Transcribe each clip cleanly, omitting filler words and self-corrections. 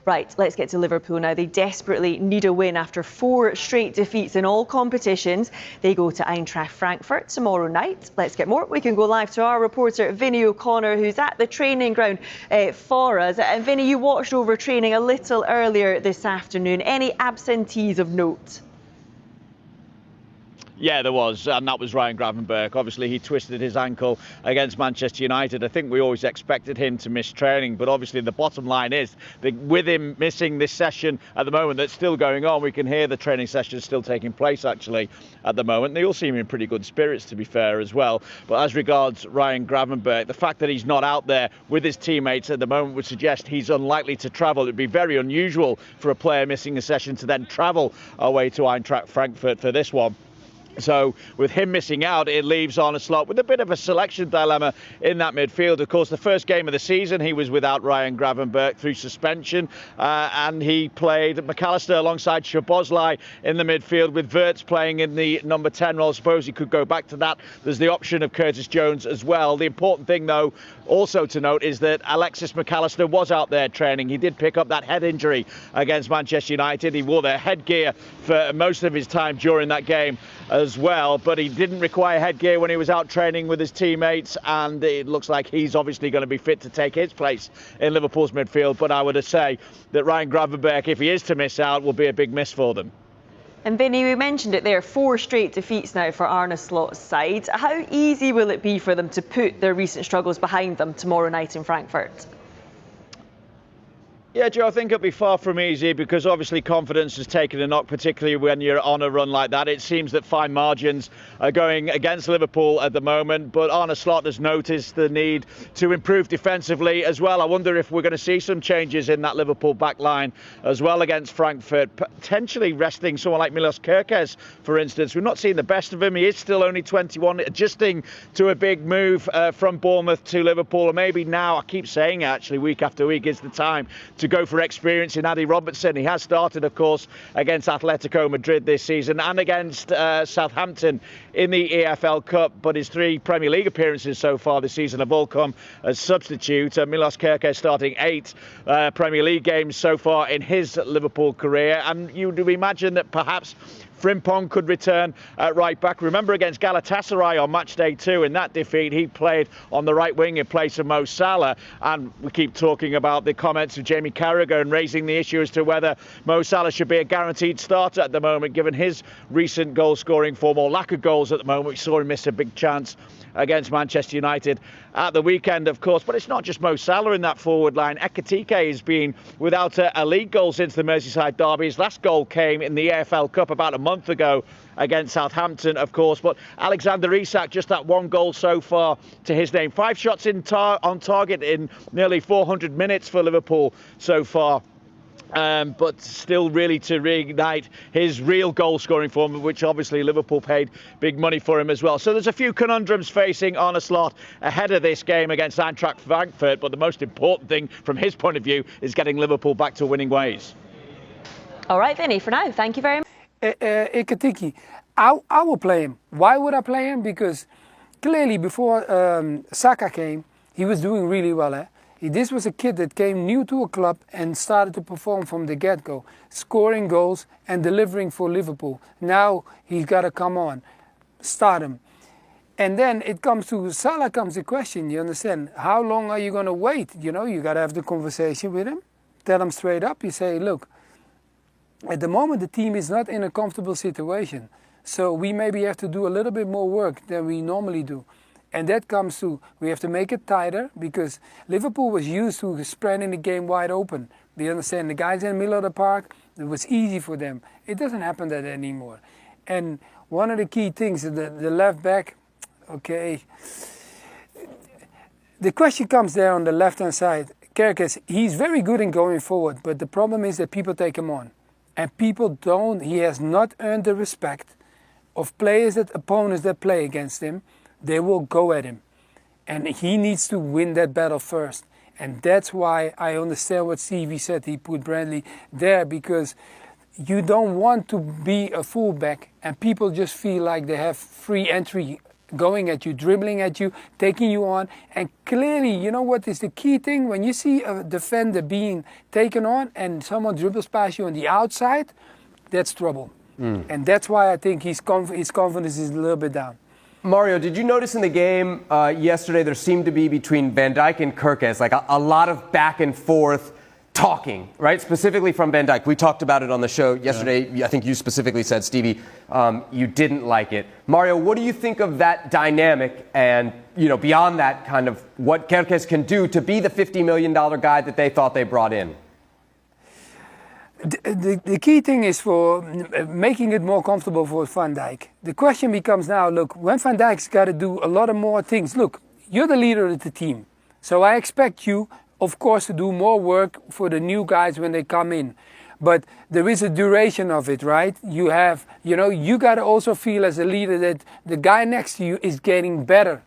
Right, let's get to Liverpool now. They desperately need a win after 4 straight defeats in all competitions. They go to Eintracht Frankfurt tomorrow night. Let's get more. We can go live to our reporter, Vinny O'Connor, who's at the training ground for us. And Vinny, you watched over training a little earlier this afternoon. Any absentees of note? Yeah, there was, and that was Ryan Gravenberch. Obviously, he twisted his ankle against Manchester United. I think we always expected him to miss training, but obviously the bottom line is that with him missing this session at the moment that's still going on, we can hear the training session still taking place, actually, at the moment. They all seem in pretty good spirits, to be fair, as well. But as regards Ryan Gravenberch, the fact that he's not out there with his teammates at the moment would suggest he's unlikely to travel. It would be very unusual for a player missing a session to then travel away to Eintracht Frankfurt for this one. So with him missing out, it leaves Arne Slot with a bit of a selection dilemma in that midfield. Of course, the first game of the season, he was without Ryan Gravenberch through suspension, and he played McAllister alongside Szoboszlai in the midfield, with Wirtz playing in the number 10 role. I suppose he could go back to that. There's the option of Curtis Jones as well. The important thing, though, also to note is that Alexis McAllister was out there training. He did pick up that head injury against Manchester United. He wore the headgear for most of his time during that game as well, but he didn't require headgear when he was out training with his teammates, and it looks like he's obviously going to be fit to take his place in Liverpool's midfield. But I would say that Ryan Gravenberch, if he is to miss out, will be a big miss for them. And Vinny, we mentioned it there, 4 straight defeats now for Arne Slot's side. How easy will it be for them to put their recent struggles behind them tomorrow night in Frankfurt? Yeah, Joe, I think it'll be far from easy, because obviously confidence has taken a knock, particularly when you're on a run like that. It seems that fine margins are going against Liverpool at the moment, but Arne Slot has noticed the need to improve defensively as well. I wonder if we're going to see some changes in that Liverpool back line as well against Frankfurt, potentially resting someone like Milos Kerkez, for instance. We've not seen the best of him. He is still only 21, adjusting to a big move from Bournemouth to Liverpool. And maybe now, I keep saying it, actually, week after week, is the time to go for experience in Addy Robertson. He has started, of course, against Atletico Madrid this season and against Southampton in the EFL Cup, but his 3 Premier League appearances so far this season have all come as substitute. Milos Kerkez starting 8 Premier League games so far in his Liverpool career, and you do imagine that perhaps Frimpong could return at right back. Remember, against Galatasaray on match day 2 in that defeat, he played on the right wing in place of Mo Salah. And we keep talking about the comments of Jamie Carragher and raising the issue as to whether Mo Salah should be a guaranteed starter at the moment, given his recent goal scoring form, or lack of goals at the moment. We saw him miss a big chance against Manchester United at the weekend, of course. But it's not just Mo Salah in that forward line. Ekitike has been without a league goal since the Merseyside derby. His last goal came in the EFL Cup about a month ago against Southampton, of course. But Alexander Isak, just that 1 goal so far to his name. 5 shots on target in nearly 400 minutes for Liverpool so far. But still really to reignite his real goal-scoring form, which obviously Liverpool paid big money for him as well. So there's a few conundrums facing Arne Slot ahead of this game against Eintracht Frankfurt, but the most important thing from his point of view is getting Liverpool back to winning ways. All right, Vinny, for now, thank you very much. Ekitike, I will play him. Why would I play him? Because clearly before Saka came, he was doing really well. This was a kid that came new to a club and started to perform from the get-go, scoring goals and delivering for Liverpool. Now he's got to come on, start him. And then it comes to Salah comes the question, you understand? How long are you going to wait? You know, you got to have the conversation with him. Tell him straight up. You say, look, at the moment the team is not in a comfortable situation. So we maybe have to do a little bit more work than we normally do. And that comes to, we have to make it tighter, because Liverpool was used to spreading the game wide open. Do you understand? The guys in the middle of the park, it was easy for them. It doesn't happen that anymore. And one of the key things, the left back, okay. The question comes there on the left-hand side. Kerkez, he's very good in going forward, but the problem is that people take him on. And people don't, he has not earned the respect of players, opponents that play against him. They will go at him. And he needs to win that battle first. And that's why I understand what Stevie said. He put Bradley there, because you don't want to be a fullback and people just feel like they have free entry going at you, dribbling at you, taking you on. And clearly, you know what is the key thing? When you see a defender being taken on and someone dribbles past you on the outside, that's trouble. And that's why I think his confidence is a little bit down. Mario, did you notice in the game yesterday there seemed to be between Van Dijk and Kerkez like a lot of back and forth talking, right? Specifically from Van Dijk. We talked about it on the show yesterday. Yeah. I think you specifically said, Stevie, you didn't like it. Mario, what do you think of that dynamic and, you know, beyond that, kind of what Kerkez can do to be the $50 million guy that they thought they brought in? The key thing is for making it more comfortable for Van Dijk. The question becomes now, look, when Van Dijk's got to do a lot of more things. Look, you're the leader of the team. So I expect you, of course, to do more work for the new guys when they come in. But there is a duration of it, right? You have, you know, you got to also feel as a leader that the guy next to you is getting better.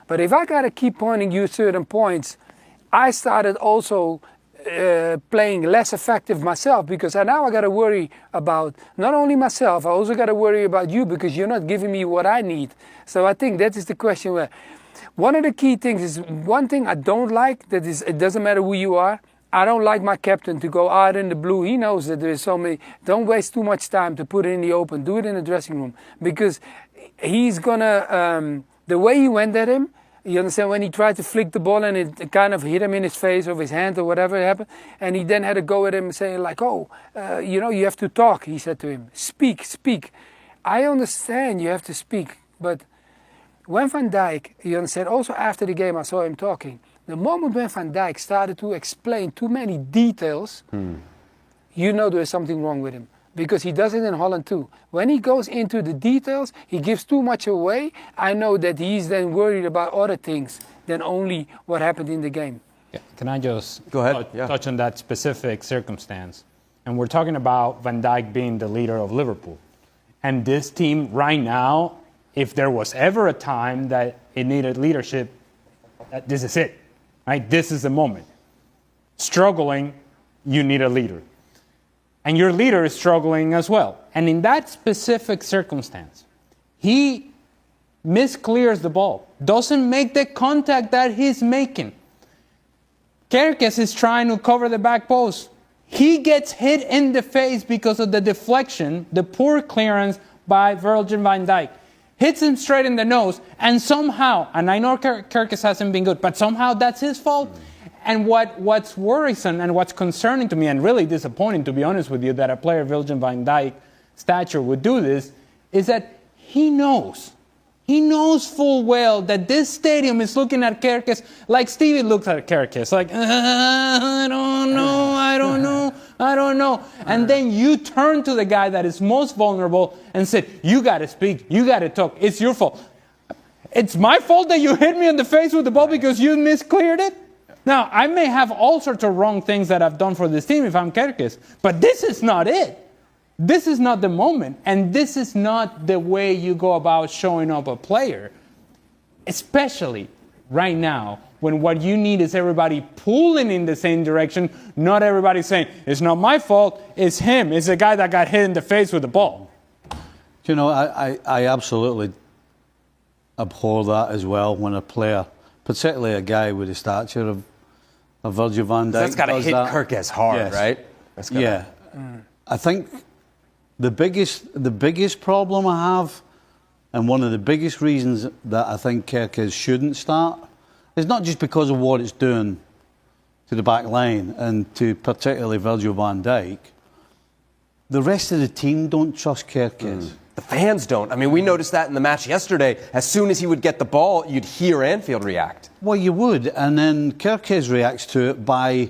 But if I got to keep pointing you certain points, I started also playing less effective myself, because now I got to worry about not only myself, I also got to worry about you, because you're not giving me what I need. So I think that is the question where one of the key things is, one thing I don't like, that is, it doesn't matter who you are, I don't like my captain to go out in the blue. He knows that there is so many, don't waste too much time to put it in the open, do it in the dressing room, because he's gonna, the way he went at him, you understand, when he tried to flick the ball and it kind of hit him in his face or his hand or whatever happened, and he then had to go at him saying like, oh, you know, you have to talk, he said to him. Speak, speak. I understand you have to speak, but when Van Dijk, you understand, also after the game I saw him talking, the moment when Van Dijk started to explain too many details, you know there's something wrong with him. Because he does it in Holland too. When he goes into the details, he gives too much away. I know that he's then worried about other things than only what happened in the game. Yeah. Can I just go ahead? Touch on that specific circumstance? And we're talking about Van Dijk being the leader of Liverpool. And this team right now, if there was ever a time that it needed leadership, this is it. Right? This is the moment. Struggling, you need a leader. And your leader is struggling as well. And in that specific circumstance, he misclears the ball, doesn't make the contact that he's making. Kerkez is trying to cover the back post. He gets hit in the face because of the deflection, the poor clearance by Virgil van Dijk. Hits him straight in the nose, and somehow, and I know Kerkez hasn't been good, but somehow that's his fault. And what's worrisome and what's concerning to me, and really disappointing, to be honest with you, that a player of Virgil van Dijk stature would do this, is that he knows full well that this stadium is looking at Kerkez like Stevie looks at Kerkez, like, I don't know. And then you turn to the guy that is most vulnerable and say, you got to speak, you got to talk, it's your fault. It's my fault that you hit me in the face with the ball because you miscleared it? Now, I may have all sorts of wrong things that I've done for this team if I'm Kerkez, but this is not it. This is not the moment, and this is not the way you go about showing up a player, especially right now when what you need is everybody pulling in the same direction, not everybody saying, it's not my fault, it's him, it's the guy that got hit in the face with the ball. You know, I absolutely abhor that as well when a player, particularly a guy with the stature of Virgil van Dijk. That's got to hit Kerkez hard, yes. right? Yeah. I think the biggest problem I have, and one of the biggest reasons that I think Kerkez shouldn't start, is not just because of what it's doing to the back line and to particularly Virgil van Dijk. The rest of the team don't trust Kerkez. The fans don't. I mean, we noticed that in the match yesterday. As soon as he would get the ball, you'd hear Anfield react. Well, you would, and then Kerkez reacts to it by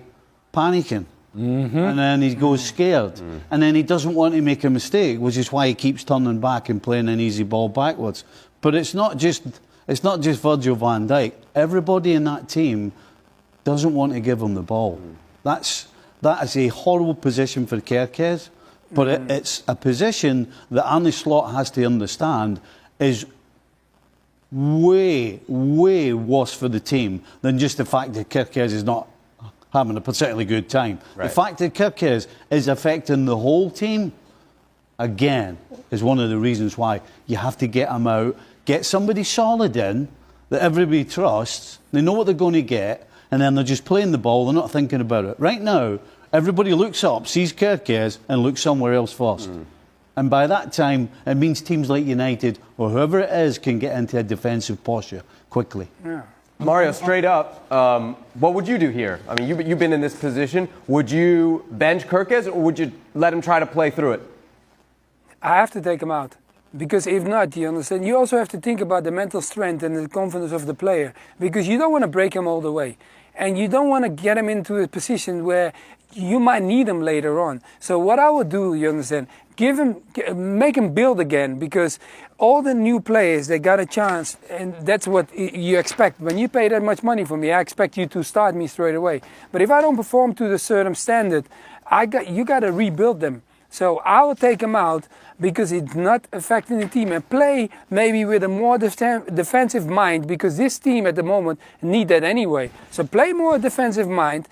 panicking. And then he goes scared. And then he doesn't want to make a mistake, which is why he keeps turning back and playing an easy ball backwards. But it's not just Virgil van Dijk. Everybody in that team doesn't want to give him the ball. That is a horrible position for Kerkez. But it's a position that Arne Slot has to understand is way, way worse for the team than just the fact that Kerkez is not having a particularly good time. Right. The fact that Kerkez is affecting the whole team, again, is one of the reasons why you have to get him out, get somebody solid in that everybody trusts. They know what they're going to get, and then they're just playing the ball. They're not thinking about it. Right now, everybody looks up, sees Kerkez, and looks somewhere else first. And by that time, it means teams like United or whoever it is can get into a defensive posture quickly. Yeah. Mario, straight up, what would you do here? I mean, you've been in this position. Would you bench Kerkez, or would you let him try to play through it? I have to take him out. Because if not, you understand, you also have to think about the mental strength and the confidence of the player. Because you don't want to break him all the way. And you don't want to get him into a position where you might need him later on. So what I would do, you understand, make him build again. Because all the new players, they got a chance. And that's what you expect. When you pay that much money for me, I expect you to start me straight away. But if I don't perform to the certain standard, you got to rebuild them. So I will take him out because it's not affecting the team, and play maybe with a more defensive mind, because this team at the moment need that anyway. So play more defensive mind,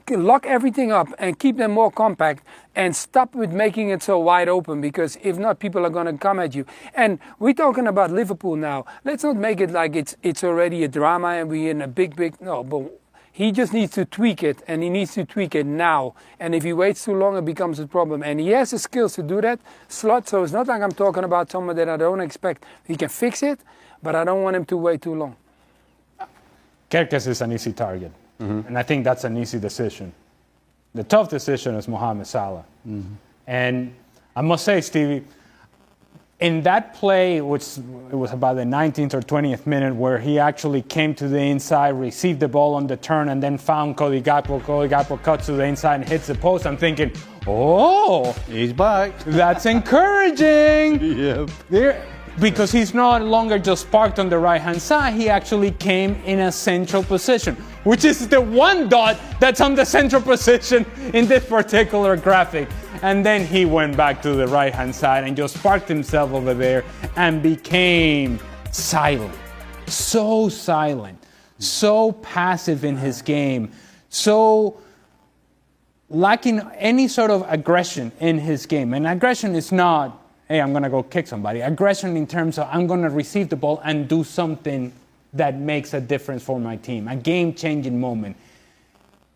lock everything up and keep them more compact, and stop with making it so wide open, because if not, people are going to come at you. And we're talking about Liverpool now. Let's not make it like it's already a drama and we're in a big, no, but he just needs to tweak it, and he needs to tweak it now. And if he waits too long, it becomes a problem. And he has the skills to do that, Slot, so it's not like I'm talking about someone that I don't expect. He can fix it, but I don't want him to wait too long. Kerkez is an easy target, and I think that's an easy decision. The tough decision is Mohamed Salah. And I must say, Stevie, in that play, which it was about the 19th or 20th minute, where he actually came to the inside, received the ball on the turn, and then found Cody Gakpo. Cody Gakpo cuts to the inside and hits the post. I'm thinking, oh, he's back. That's encouraging. Yep. Because he's no longer just parked on the right-hand side. He actually came in a central position, which is the one dot that's on the central position in this particular graphic. And then he went back to the right-hand side and just parked himself over there and became silent. So silent. So passive in his game. So lacking any sort of aggression in his game. And aggression is not, hey, I'm going to go kick somebody. Aggression in terms of I'm going to receive the ball and do something that makes a difference for my team. A game-changing moment.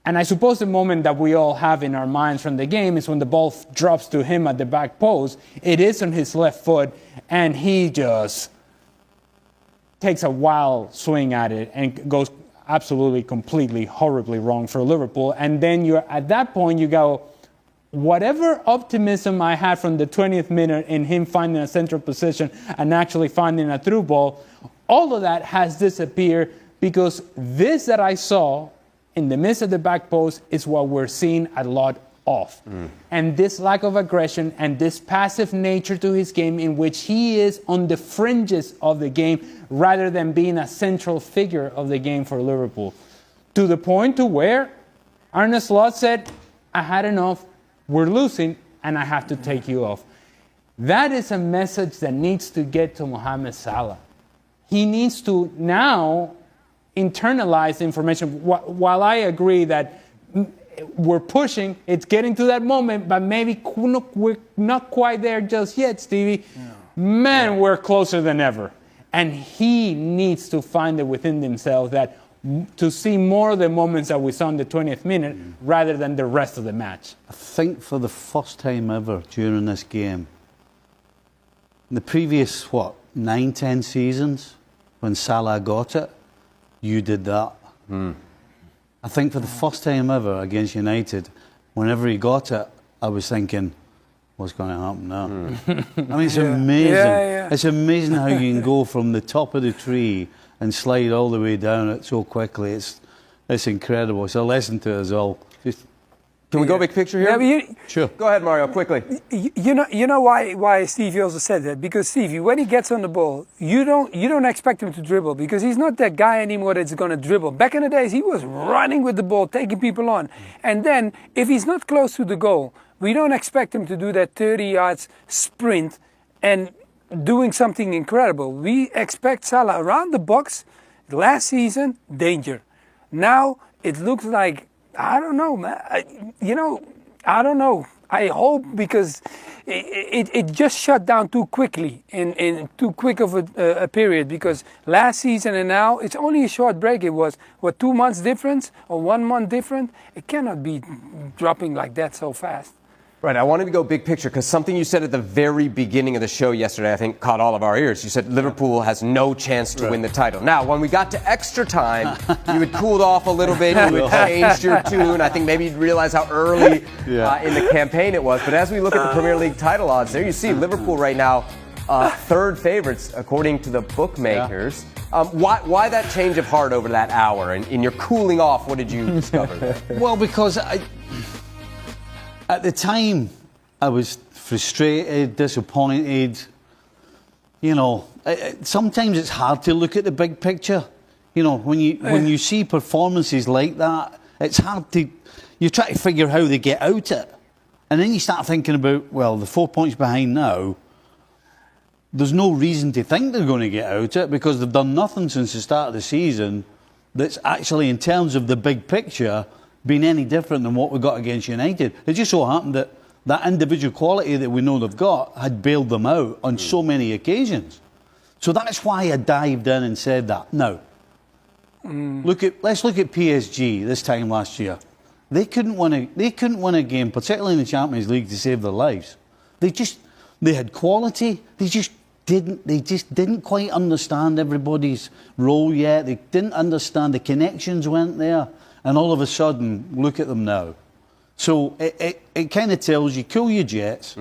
And I suppose the moment that we all have in our minds from the game is when the ball drops to him at the back post. It is on his left foot, and he just takes a wild swing at it and goes absolutely, completely, horribly wrong for Liverpool. And then at that point, you go, whatever optimism I had from the 20th minute in him finding a central position and actually finding a through ball, all of that has disappeared, because this that I saw in the midst of the back post is what we're seeing a lot of. And this lack of aggression and this passive nature to his game, in which he is on the fringes of the game rather than being a central figure of the game for Liverpool. To the point to where Arne Slot said, I had enough, we're losing, and I have to take you off. That is a message that needs to get to Mohamed Salah. He needs to now internalize the information. While I agree that we're pushing, it's getting to that moment, but maybe we're not quite there just yet, Stevie. Man, we're closer than ever. And he needs to find it within himself that to see more of the moments that we saw in the 20th minute rather than the rest of the match. I think for the first time ever during this game, in the previous, 9-10 seasons, when Salah got it, you did that. I think for the first time ever against United, whenever he got it, I was thinking, what's going to happen now? I mean, it's amazing. It's amazing how you can go from the top of the tree and slide all the way down it so quickly. It's incredible. It's a lesson to us all. Can we go big picture here? Sure. Go ahead, Mario, quickly. You know why Stevie also said that? Because Stevie, when he gets on the ball, you don't expect him to dribble, because he's not that guy anymore that's going to dribble. Back in the days, he was running with the ball, taking people on. And then, if he's not close to the goal, we don't expect him to do that 30 yards sprint and doing something incredible. We expect Salah around the box. Last season, danger. Now, it looks like, I don't know, man. I don't know. I hope, because it just shut down too quickly in too quick of a period, because last season and now it's only a short break. It was, what, 2 months difference or 1 month different? It cannot be dropping like that so fast. Right, I wanted to go big picture because something you said at the very beginning of the show yesterday, I think, caught all of our ears. You said Liverpool has no chance to win the title. Now, when we got to extra time, you had cooled off a little bit, you had changed your tune. I think maybe you'd realize how early in the campaign it was. But as we look at the Premier League title odds, there you see Liverpool right now, third favorites according to the bookmakers. Why that change of heart over that hour? And in your cooling off, what did you discover there? Well, because at the time, I was frustrated, disappointed. You know, sometimes it's hard to look at the big picture. You know, when you see performances like that, it's hard to. You try to figure how they get out it, and then you start thinking about, well, the 4 points behind now. There's no reason to think they're going to get out it because they've done nothing since the start of the season that's actually, in terms of the big picture, been any different than what we got against United. It just so happened that that individual quality that we know they've got had bailed them out on so many occasions. So that's why I dived in and said that. Now, let's look at PSG this time last year. They couldn't win a game, particularly in the Champions League, to save their lives. They had quality. They just didn't quite understand everybody's role yet. They didn't understand the connections weren't there. And all of a sudden, look at them now. So it kind of tells you, cool your jets.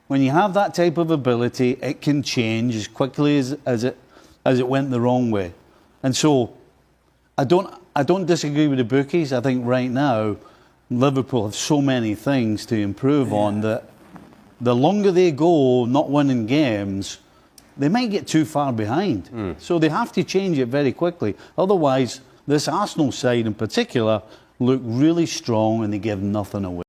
When you have that type of ability, it can change as quickly as it went the wrong way. And so I don't disagree with the bookies. I think right now Liverpool have so many things to improve on that the longer they go not winning games, they might get too far behind. So they have to change it very quickly. Otherwise, this Arsenal side in particular look really strong and they give nothing away.